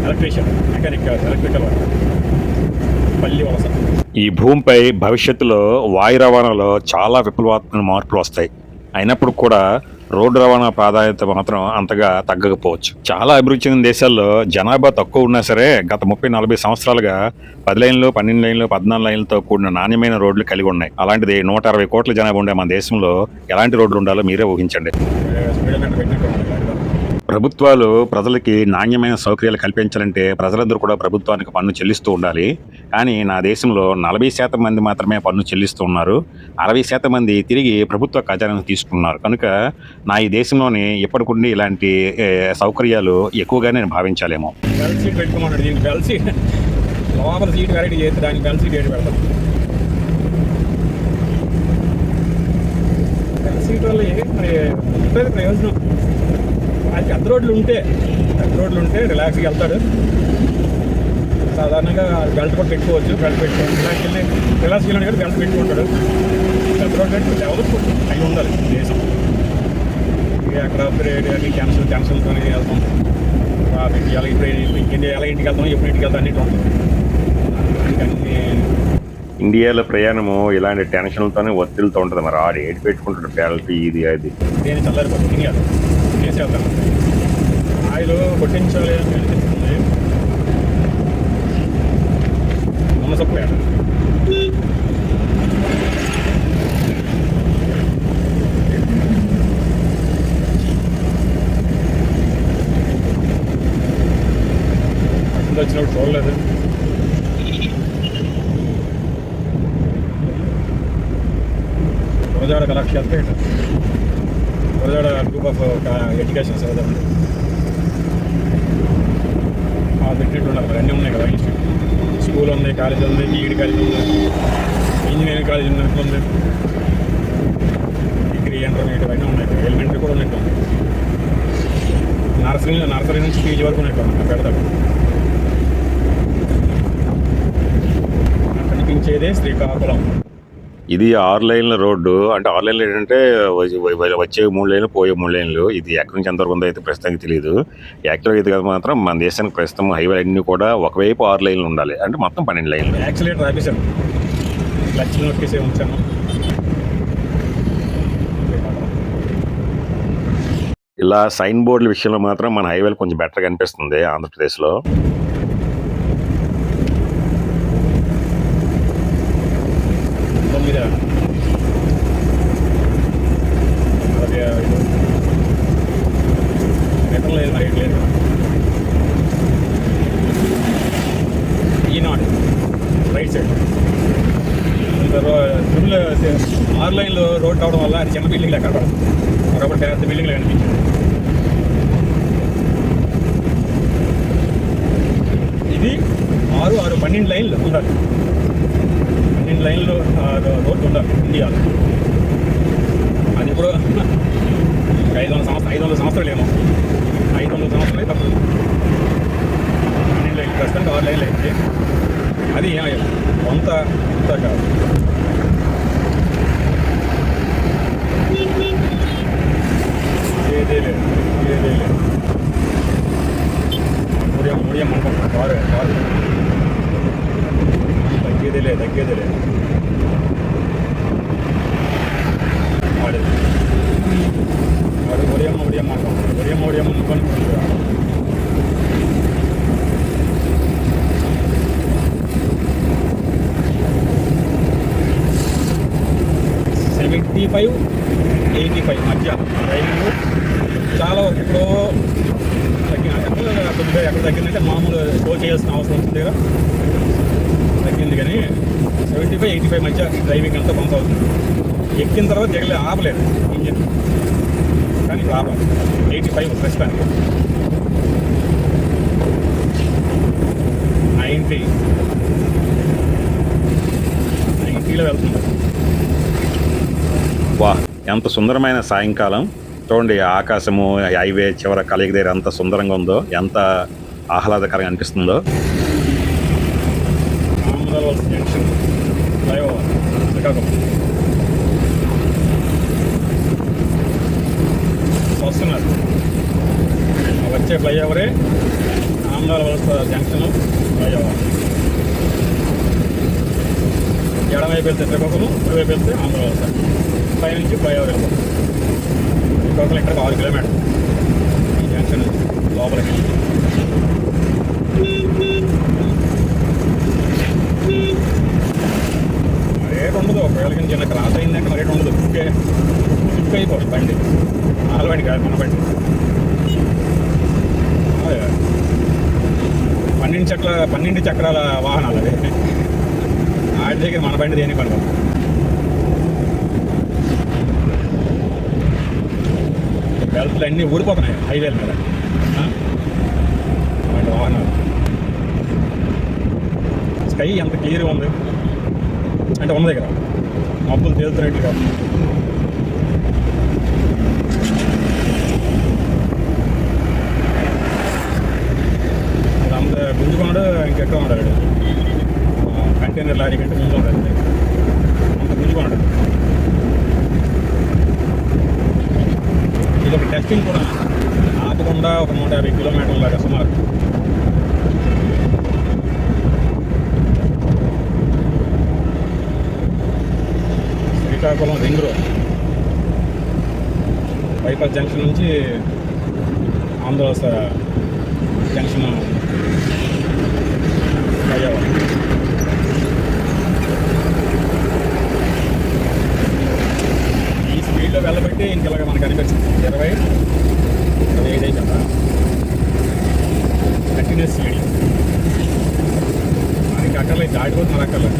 ఎలక్ట్రీషియన్, మెకానిక్ కాదు, ఎలక్ట్రికల్ పల్లి వలస. ఈ భూమిపై భవిష్యత్తులో వాయు రవాణాలో చాలా విప్లవాత్మక మార్పులు వస్తాయి. అయినప్పుడు కూడా రోడ్డు రవాణా ప్రాధాన్యత మాత్రం అంతగా తగ్గకపోవచ్చు. చాలా అభివృద్ధి చెందిన దేశాల్లో జనాభా తక్కువ ఉన్నా సరే గత 30-40 సంవత్సరాలుగా 10 లైన్లు, 12 లైన్లు, 14 లైన్లతో కూడిన నాణ్యమైన రోడ్లు కలిగి ఉన్నాయి. అలాంటిది 160 కోట్ల జనాభా ఉండే మన దేశంలో ఎలాంటి రోడ్లు ఉండాలో మీరే ఊహించండి. ప్రభుత్వాలు ప్రజలకి నాణ్యమైన సౌకర్యాలు కల్పించాలంటే ప్రజలందరూ కూడా ప్రభుత్వానికి పన్ను చెల్లిస్తూ ఉండాలి. కానీ నా దేశంలో 40% మంది మాత్రమే పన్ను చెల్లిస్తూ ఉన్నారు, 60% మంది తిరిగి ప్రభుత్వ ఖజానాను తీసుకున్నారు. కనుక నా ఈ దేశంలోని ఇప్పటికుండి ఇలాంటి సౌకర్యాలు ఎక్కువగా నేను భావించాలేమో. ప్రయోజనం అది పెద్ద రోడ్లు ఉంటే రిలాక్స్గా వెళ్తాడు. సాధారణంగా బెల్ట్ కూడా పెట్టుకోవచ్చు, బెల్ట్ పెట్టుకోవచ్చు. రిలాక్స్కి వెళ్ళాడు కదా, బెల్ట్ పెట్టుకుంటాడు. పెద్ద రోడ్లు అంటే డెవలప్ అయి ఉండాలి దేశం. ఇక అక్కడ అప్గ్రేడ్ అన్ని క్యాన్సల్తో వెళ్తాం. ఎలా ఇంటికి వెళ్తాం, ఎప్పుడు ఇంటికి వెళ్తాం అన్నిటి ఉంటుంది. అన్ని ఇండియాలో ప్రయాణము ఇలాంటి టెన్షన్లతోనే ఒత్తిడితో ఉంటుంది. మరి ఆడు ఏడు పెట్టుకుంటాడు బెల్ట్ ఇది అది. నేను చల్లారిపోతుంది తినేయాలి, తినేసి వెళ్తాను. ఆయిల్ కొట్టించాలి అని అనిపిస్తుంది. మునసప్పు వేయాలి. వచ్చినప్పుడు చూడలేదు. Gurajada Kalakshetram, Gurajada group of education సోదరు పెట్టినట్టు ఉన్నారు. మరి అన్నీ ఉన్నాయి కదా, ఇన్స్టిట్యూట్ స్కూల్ ఉంది, కాలేజ్ ఉంది, బీఈడి కాలేజ్ ఉంది, ఇంజనీరింగ్ కాలేజ్ ఉన్నట్టుంది, డిగ్రీ ఇంటర్మీడియట్ అవన్నీ ఉన్నాయి. ఎలిమెంటరీ కూడా ఉన్నట్టు ఉంది. నర్సరీ నుంచి పీజీ వరకు ఉన్నట్టు పెడతాడు. కనిపించేదే శ్రీకాకుళం. ఇది 6 లైన్ల రోడ్డు. అంటే 6 లైన్లు ఏంటంటే వచ్చే 3 లైన్లు, పోయే 3 లైన్లు. ఇది ఎక్కడి నుంచి ఎంతవరకు ఉందో అయితే ప్రస్తుతానికి తెలీదు. యాక్చువల్‌గా ఇది మాత్రం మన దేశానికి ప్రస్తుతం హైవేలన్నీ కూడా ఒకవైపు 6 లైన్లు ఉండాలి. అంటే మొత్తం 12 లైన్లు. యాక్సిలేటర్ ఆపేశాను, క్లచ్ నొక్కేసి ఉంచాను. ఇలా సైన్ బోర్డుల విషయంలో మాత్రం మన హైవేలు కొంచెం బెటర్‌గా అనిపిస్తుంది ఆంధ్రప్రదేశ్‌లో. తొమ్మిది 45 రిటర్న్ లేదు, మరి లేదు. ఈనాడు రైట్ సైడ్ ఫుల్ 6 లైన్లు రోడ్ అవడం వల్ల అది చిన్న బిల్డింగ్ లెక్క మరొకటి పెద్ద బిల్డింగ్ లెక్క అనిపించింది. ఇది 12 లైన్లు ఉండాలి. 12 లైన్లు రోడ్డు ఉండాలి ఇండియాలో. అది ఇప్పుడు 500 సంవత్సరాలు ఏమో, 500 సంవత్సరాలు తప్పదు. 12 లైన్లు ప్రస్తుతానికి 6 లైన్లు అయితే అది కొంత కాదు. ఏదే లేదు. ముడియం అనుకుంటున్నాను. కారు తగ్గేదే లేదు. వాడు ముడియం అనుకోని 75-85 మధ్య డ్రైవింగ్ చాలా ఎక్కడో కొద్దిగా ఎక్కడ తగ్గిందంటే మామూలు స్లో చేయాల్సిన అవసరం ఉంటుంది కదా, తగ్గింది. కానీ 75-85 మధ్య డ్రైవింగ్ అంతా కొనసాగుతుంది. ఎక్కిన తర్వాత ఆపలేదు ఇంజిన్, కానీ ఆపాలి. 85 ప్రస్తుతానికి. 90లో వెళ్తుంది. వా, ఎంత సుందరమైన సాయంకాలం చూడండి. ఆకాశము, హైవే చివర కలయిక దగ్గర ఎంత సుందరంగా ఉందో, ఎంత ఆహ్లాదకరంగా అనిపిస్తుందో. జంక్షన్ ఫ్లైఓవర్ శ్రీకాకుళం వస్తున్నారు. వచ్చే ఫ్లైఓవరే ఆంధ్రాల వలస జంక్షన్ ఫ్లైఓవర్. ఎడమవైపు వెళ్తే శ్రీకాకుళం, కుడివైపు వెళ్తే ఆంధ్ర వలస. పైనుంచి ఫ్లైఓవర్ వెళ్ళిపోతుంది. శ్రీకాకుళం ఇక్కడ 6 కిలోమీటర్ ఈ జంక్షన్ లోపలికి. రేట్ ఉండదు. ఒకవేళ చిన్న క్రాస్ అయిందంటే రేట్ ఉండదు. బుక్ అయిపోతుంది బండి. ఆలబండి కాదు, మన బండి. 12 చక్రాల వాహనాలు అవి. ఆడి దగ్గర మన బండి దేనికి పడదు. బెల్ట్లు అన్నీ ఊడిపోతున్నాయి హైవేల మీద అలాంటి వాహనాలు. స్కై ఎంత క్లియర్గా ఉంది అంటే ఉన్న దగ్గర మబ్బులు తేలుతున్నట్టుగా. అంత గుంజుకున్నాడు, ఇంకెక్కడ ఉన్నాడు. కంటైనర్ లారీ కంటే ముందు ఉన్నాడు, అంత గుంజుకున్నాడు. ఇది ఒక టెస్టింగ్ కూడా ఆపకుండా ఒక 150 కిలోమీటర్ల దాకా సుమారు. Srikakulam ring road bypass junction నుంచి ఆంధ్రవలస జంక్షన్ అయ్యేవారు. ఈ స్పీడ్లో వెళ్ళబట్టి ఇంకెలాగా మనకు అనిపించింది. 20-25 అయితే కంటిన్యూస్ స్పీడ్. మనకి అక్కర్లేదు, దాటిపోతే మనకు అక్కర్లేదు.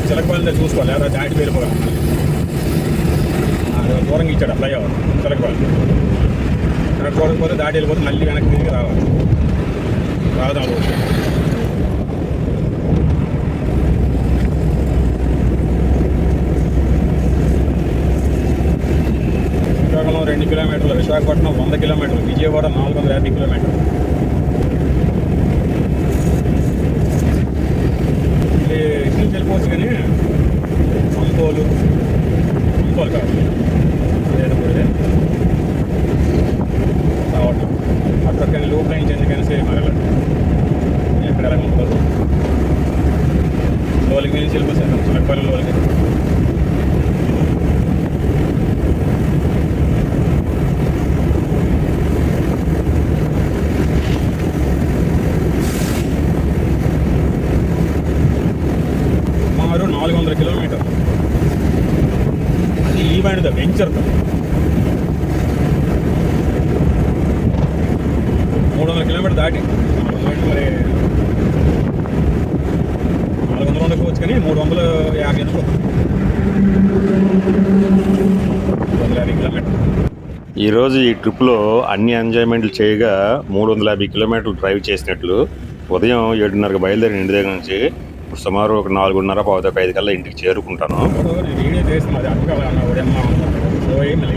చిలకపల్లి చూసుకోవాలి, లేదా దాటి వెళ్ళిపోగలం. దూరంగా ఇచ్చాడు ఫ్లైఓవర్ చిలకపల్లి. అక్కడ చూడకపోతే దాటి వెళ్ళిపోతే మళ్ళీ వెనక్కి తిరిగి రావాలి. రాదాం శ్రీకాకుళం 2 కిలోమీటర్లు, విశాఖపట్నం 100 కిలోమీటర్లు, విజయవాడ 450 కిలోమీటర్లు. ఇటు నుంచి వెళ్ళిపోవచ్చు కానీ కిలోమీటర్ దాటి మరి 400 ఉండకపోవచ్చు కానీ 350 అనుకో, 350 కిలోమీటర్. ఈరోజు ఈ ట్రిప్లో అన్ని ఎంజాయ్మెంట్లు చేయగా 350 కిలోమీటర్లు డ్రైవ్ చేసినట్లు. ఉదయం 7:30కి బయలుదేరిన ఇంటి దగ్గర నుంచి ఇప్పుడు సుమారు ఒక 4:30 పావు 5 కల్లా ఇంటికి చేరుకుంటాను. నేను వీడియో చేసిన అది అక్క ఉదయమ్మ పోయి మళ్ళీ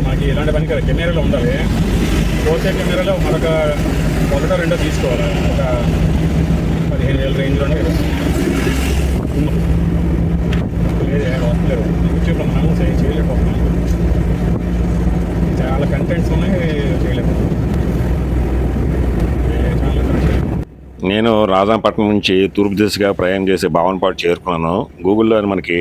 మనకి ఇలాంటి పని కదా, కెమెరాలో ఉండాలి. పోతే కెమెరాలో మరొక 1 2 తీసుకోవాలి. ఒక 15,000 రేంజ్లోనే వస్తలేరు. యూట్యూబ్లో మనం చేయలేకపోతున్నాం. చాలా కంటెంట్స్ ఉన్నాయి, చేయలేకపోతున్నాం. నేను రాజాంపట్నం నుంచి తూర్పు దిశగా ప్రయాణం చేసే భావనపాడు చేరుకున్నాను. గూగుల్లో మనకి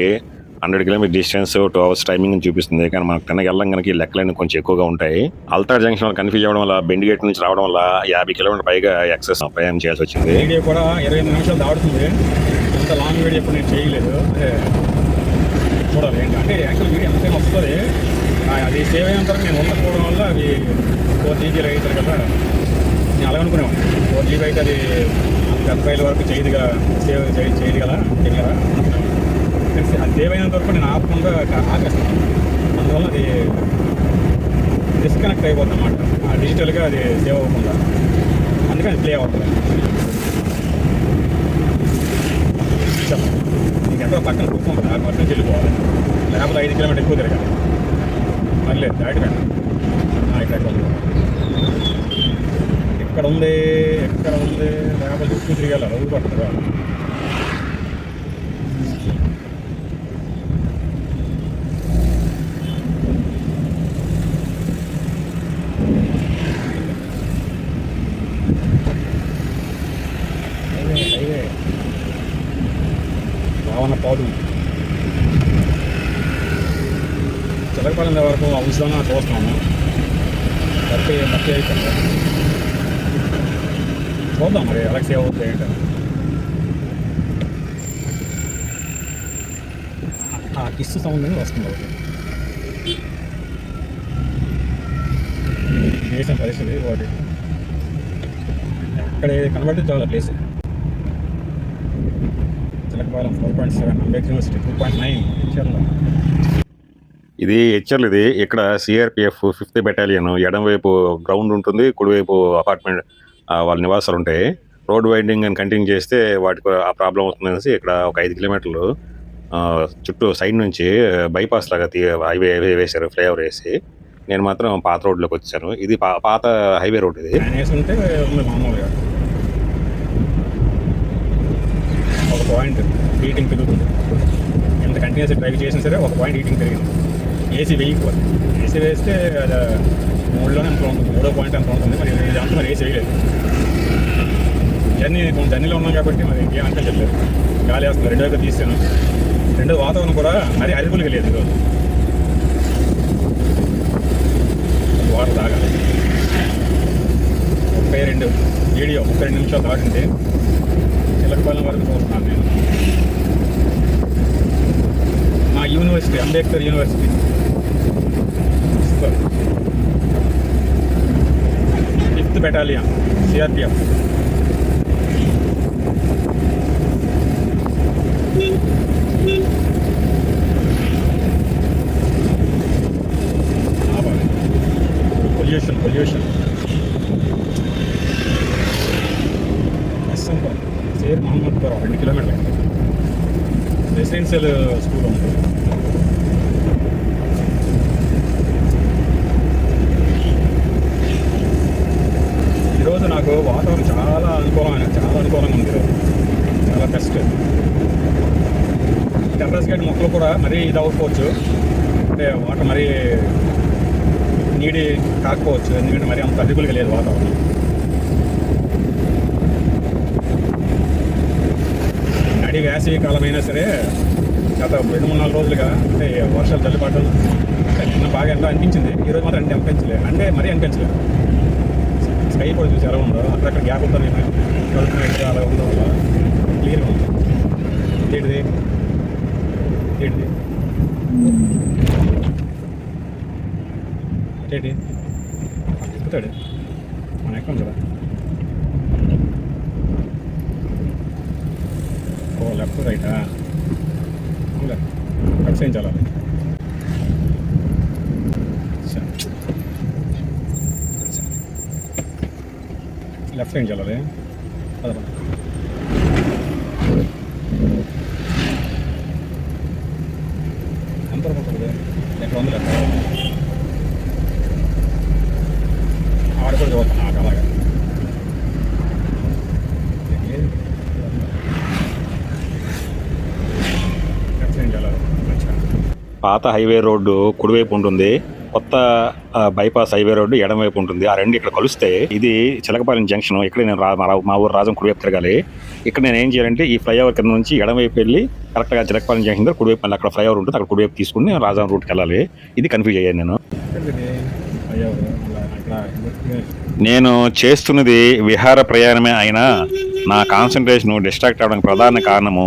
100 కిలోమీటర్ డిస్టెన్స్ 2 అవర్స్ టైమింగ్ అని చూపిస్తుంది. కానీ మనకు తినగ వెళ్ళం కనుక లెక్కలన్నీ కొంచెం ఎక్కువగా ఉంటాయి. అల్తాడ్ జంక్షన్ వల్ల కన్ఫ్యూజ్ అవ్వడం వల్ల బెండి గేట్ నుంచి రావడం వల్ల 50 కిలోమీటర్ పైగా ఎక్సెస్ ప్రయాణం చేయాల్సి వచ్చింది. వీడియో కూడా 28 నిమిషాలు దాడుతుంది. అంత లాంగ్ వీడియో ఎప్పుడు నేను చేయలేదు. అదే చూడాలి ఏంటి అంటే యాక్చువల్ వీడియో ఎంతసేపు వస్తుంది. అది సేవ్ అయినంత వరకు నేను ఉండకపోవడం వల్ల అది 4GB అవుతుంది కదా. నేను అలాగే అనుకునేవాడిని 4GB అయితే అది 10 ఫైల్ వరకు చేయదుగా, చేయదు కదా కెమెరా. అది సేవ్ అయినంత వరకు నేను ఆపకుండా ఆపేస్తాను. అందువల్ల అది డిస్కనెక్ట్ అయిపోతుంది అన్నమాట. డిజిటల్గా అది సేవ్ అవ్వకుండా, అందుకని ప్లే అవుతుంది. నీకు ఎక్కడో పక్కన కూర్చుంటుంది, 6% వెళ్ళిపోవాలి. లేకపోతే 5 కిలోమీటర్ ఎక్కువ తిరగాలి. మళ్ళీ దాటి వెళ్ళాలి. ఇక్కడ ఉంది లేకపోతే చుట్టూ తిరగాలి. రోజు పడుతుందా హైవే భావనపాడు చిలకపల్లి వరకు అవసరం చూస్తున్నాను. మట్టి అయిపోయింది. చూద్దాం మరి ఎలా సేవ్ అవుతుంది ఏంటో. ఆ కిస్సు సౌండ్ అనేది వస్తుంది. ఒకటి చేసిన పరిస్థితి ఒకటి ఇక్కడ కనబడితే చాలా ప్లేస్. చిలకపాలెం 4.7, అంబేద్కర్ యూనివర్సిటీ 2.9 హెచ్ఆర్లో. ఇది హెచ్ఆర్లు. ఇది ఇక్కడ సిఆర్పిఎఫ్ 5th బెటాలియన్ ఎడమవైపు గ్రౌండ్ ఉంటుంది, కుడివైపు అపార్ట్మెంట్ వాళ్ళ నివాసాలు ఉంటాయి. రోడ్ వైండింగ్ అని కంటిన్యూ చేస్తే వాటికి ఆ ప్రాబ్లం అవుతుందనేసి ఇక్కడ ఒక 5 కిలోమీటర్లు చుట్టూ సైడ్ నుంచి బైపాస్ లాగా హైవే వేశారు, ఫ్లైఓవర్ వేసి. నేను మాత్రం పాత రోడ్లోకి వచ్చాను. ఇది పాత హైవే రోడ్. ఇది ఉంటే మామూలుగా ఒక పాయింట్ హీటింగ్ పెరుగుతుంది. ఎంత కంటిన్యూస్ డ్రైవ్ చేసినా సరే ఒక పాయింట్ హీటింగ్ పెరిగింది. ఏసీ వేయకపోతే, ఏసీ వేస్తే అది 3లోనే ఎంత ఉంటుంది, 3వ పాయింట్ ఎంత ఉంటుంది. మరి ఇదంతా మరి ఏసీ వేయలేదు. జర్నీలో ఉన్నాం కాబట్టి మరి ఏం అనిపించట్లేదు. గాలి వేస్తుంది. 2 వైపు తీసాను. 2 వాతావరణం కూడా మరి అదుపులుగా లేదు. ఈరోజు వాటర్ తాగాలి. 32 వీడియో 32 నిమిషాలు దాటింది. చిలకపాలెం వరకు చూస్తున్నాను నేను. మా university Ambedkar university 5th battalion CRPF. Pollution share Mahammadpuram 2 కిలోమీటర్లు రెసిడెన్షియల్ స్కూల్ ఉంటుంది. ఈరోజు నాకు వాతావరణం చాలా అనుకూలంగా ఉంది. చాలా బెస్ట్. టెర్రస్ గేట్ మొక్కలు కూడా మరీ ఇది అవ్వకపోవచ్చు, అంటే వాటర్ మరీ నీడి కాకపోవచ్చు, ఎందుకంటే మరీ అంత అడ్డుకులుగా లేదు వాతావరణం. నడి వేసవి కాలం అయినా సరే గత 2-3-4 రోజులుగా అంటే వర్షాలు జల్లిపడడం నిన్న బాగా ఎంతో అనిపించింది. ఈరోజు మాత్రం అంటే అనిపించలేదు, అంటే మరీ అనిపించలేదు. స్కై కూడా చూసి ఎలా ఉందో అక్కడక్కడ గ్యాప్ ఉంటుంది, అలా ఉండడం వల్ల క్లియర్గా ఉంది. ఏంటిది ఏంటి ఎక్కుతాడు మన ఎక్కం కదా. ఓ లెఫ్ట్ రైటా కట్ చేయించాలి. లెఫ్ట్ సైడ్ వెళ్ళాలి. ఎంత ఉంటుంది ఎక్కడ ఉంది లెఫ్ట్ ఆడ కూడా చూస్తాను నాకు అలాగా. లెఫ్ట్ సైడ్ వెళ్ళాలి. పాత హైవే రోడ్డు కుడివైపు ఉంటుంది, కొత్త బైపాస్ హైవే రోడ్డు ఎడమవైపు ఉంటుంది. ఆ రెండు ఇక్కడ కలిస్తే ఇది చిలకపాలెం జంక్షన్. ఇక్కడ నేను మా ఊరు రాజం కుడివైపు తిరగాలి. ఇక్కడ నేను ఏం చేయాలంటే ఈ ఫ్లైఓవర్ కింద నుంచి ఎడమవైపు వెళ్ళి కరెక్ట్గా చిలకపాలెం జంక్షన్ దగ్గర కుడివైపు మళ్ళీ అక్కడ ఫ్లైఓవర్ ఉంటుంది, అక్కడ కుడివైపు తీసుకుని రాజం రూట్కి వెళ్ళాలి. ఇది కన్ఫ్యూజ్ అయ్యాను నేను. నేను చేస్తున్నది విహార ప్రయాణమే అయినా నా కాన్సన్ట్రేషన్ డిస్ట్రాక్ట్ అవ్వడానికి ప్రధాన కారణము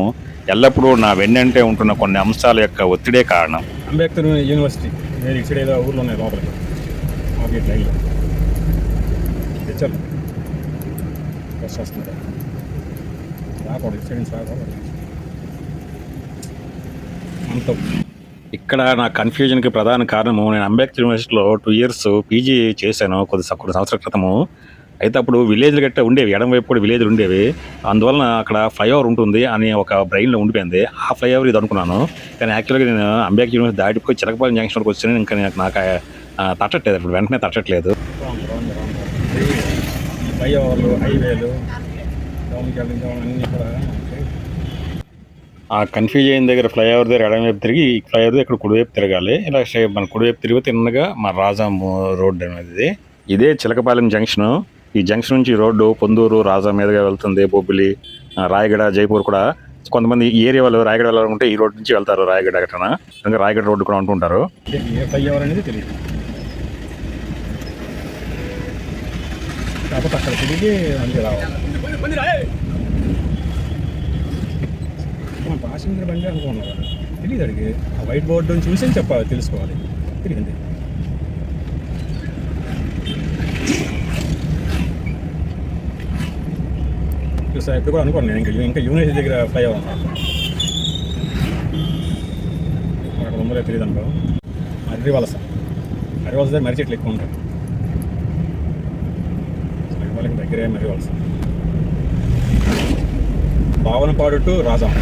ఎల్లప్పుడూ నా వెన్నంటే ఉంటున్న కొన్ని అంశాల యొక్క ఒత్తిడే కారణం. అంబేద్కర్ యూనివర్సిటీ నేను ఇక్కడ ఏదో ఊర్లో ఉన్నాయి లోపలికి మార్కెట్ లైన్లో తెచ్చారు. బస్ వస్తుంది రాకూడదు ఇన్సూరెన్స్ రాకూడదు అంత. ఇక్కడ నా కన్ఫ్యూజన్కి ప్రధాన కారణము నేను అంబేద్కర్ యూనివర్సిటీలో 2 years పీజీ చేశాను కొన్ని సంవత్సరాల క్రితము. అయితే అప్పుడు విలేజ్లు గట్రా ఉండేవి, ఎడం వైపు కూడా విలేజ్లు ఉండేవి. అందువలన అక్కడ ఫ్లైఓవర్ ఉంటుంది అని ఒక బ్రెయిన్లో ఉండిపోయింది. ఆ ఫ్లైఓవర్ ఇది అనుకున్నాను. కానీ యాక్చువల్గా నేను అంబేద్కర్ యూనివర్సిటీ దాటిపోయి చిలకపాలెం జంక్షన్ వరకు వచ్చాను. ఇంకా నాకు తట్టట్లేదు, ఇప్పుడు వెంటనే తట్టట్లేదు. ఫ్లైఓవర్లు హైవేలు అన్నీ కూడా ఆ కన్ఫ్యూజ్ అయిన దగ్గర ఫ్లైఓవర్ దగ్గర ఎడమవైపు తిరిగి ఈ ఫ్లైఓవర్ దగ్గర ఇక్కడ కుడివైపు తిరగాలి. ఇలా మన కుడివైపు తిరిగి తిన్నగా మా రాజాం రోడ్ అనేది ఇదే చిలకపాలెం జంక్షన్. ఈ జంక్షన్ నుంచి రోడ్డు పొందూరు రాజా మీదుగా వెళ్తుంది, బొబ్బిలి, రాయగడ, జైపూర్ కూడా. కొంతమంది ఈ ఏరియా వాళ్ళు రాయగడ వెళ్ళాలంటే ఈ రోడ్ నుంచి వెళ్తారు, రాయగడ గట్రా. ఇంకా రాయగడ రోడ్డు కూడా ఉంటుంటారు. ఏ ఫ్లైఓవర్ అనేది తెలియదు, కాకపోతే అక్కడ తిరిగి అన్నీ రావాలి. పాసింజర్ బండి అనుకున్నారు, తెలియదు అడిగి ఆ వైట్ బోర్డు చూసి చెప్పాలి, తెలుసుకోవాలి. తెలియదు చూసా ఇప్పుడు కూడా అనుకోండి. నేను ఇంకా యూనివర్సిటీ దగ్గర ఫ్లైఓవర్ అక్కడ ఉందో తెలియదు అనుకో. అరివలస దగ్గర మర్రి చెట్లు ఎక్కువ ఉంటాయి. వాళ్ళకి దగ్గరే మర్రివలస. భావనపాడు టు రాజాం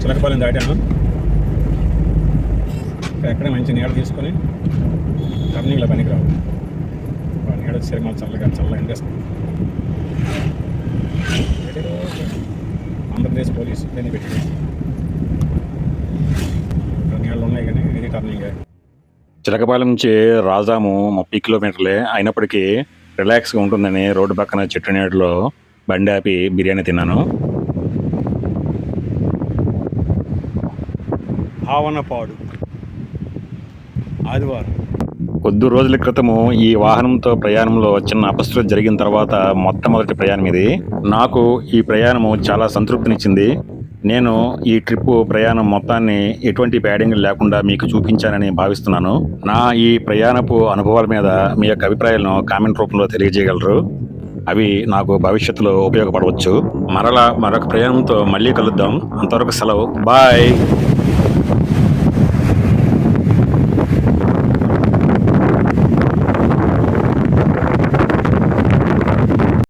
చిలకపాలెం దాటాను. ఎక్కడే మంచి నీడ తీసుకొని టర్నింగ్లో పనికి రావు. నీడ వచ్చేసరికి మాకు చల్లగా ఎండేస్తుంది. ఆంధ్రప్రదేశ్ పోలీసు దీన్ని పెట్టి నీళ్ళు ఉన్నాయి కానీ ఇది టర్నింగ్. చిలకపాలెం నుంచి రాజాము 30 kilometers అయినప్పటికీ రిలాక్స్గా ఉంటుందని రోడ్డు పక్కన చెట్టు నీడలో బండి ఆపి బిర్యానీ తిన్నాను. భావనపాడు ఆదివారం. కొద్ది రోజుల క్రితము ఈ వాహనంతో ప్రయాణంలో చిన్న అపశృతి జరిగిన తర్వాత మొట్టమొదటి ప్రయాణం ఇది. నాకు ఈ ప్రయాణము చాలా సంతృప్తినిచ్చింది. నేను ఈ ట్రిప్ ప్రయాణం మొత్తాన్ని ఎటువంటి ప్యాడింగ్ లేకుండా మీకు చూపించానని భావిస్తున్నాను. నా ఈ ప్రయాణపు అనుభవాల మీద మీ యొక్క అభిప్రాయాలను కామెంట్ రూపంలో తెలియజేయగలరు. అవి నాకు భవిష్యత్తులో ఉపయోగపడవచ్చు. మరొక ప్రయాణంతో మళ్ళీ కలుద్దాం. అంతవరకు సెలవు. బాయ్.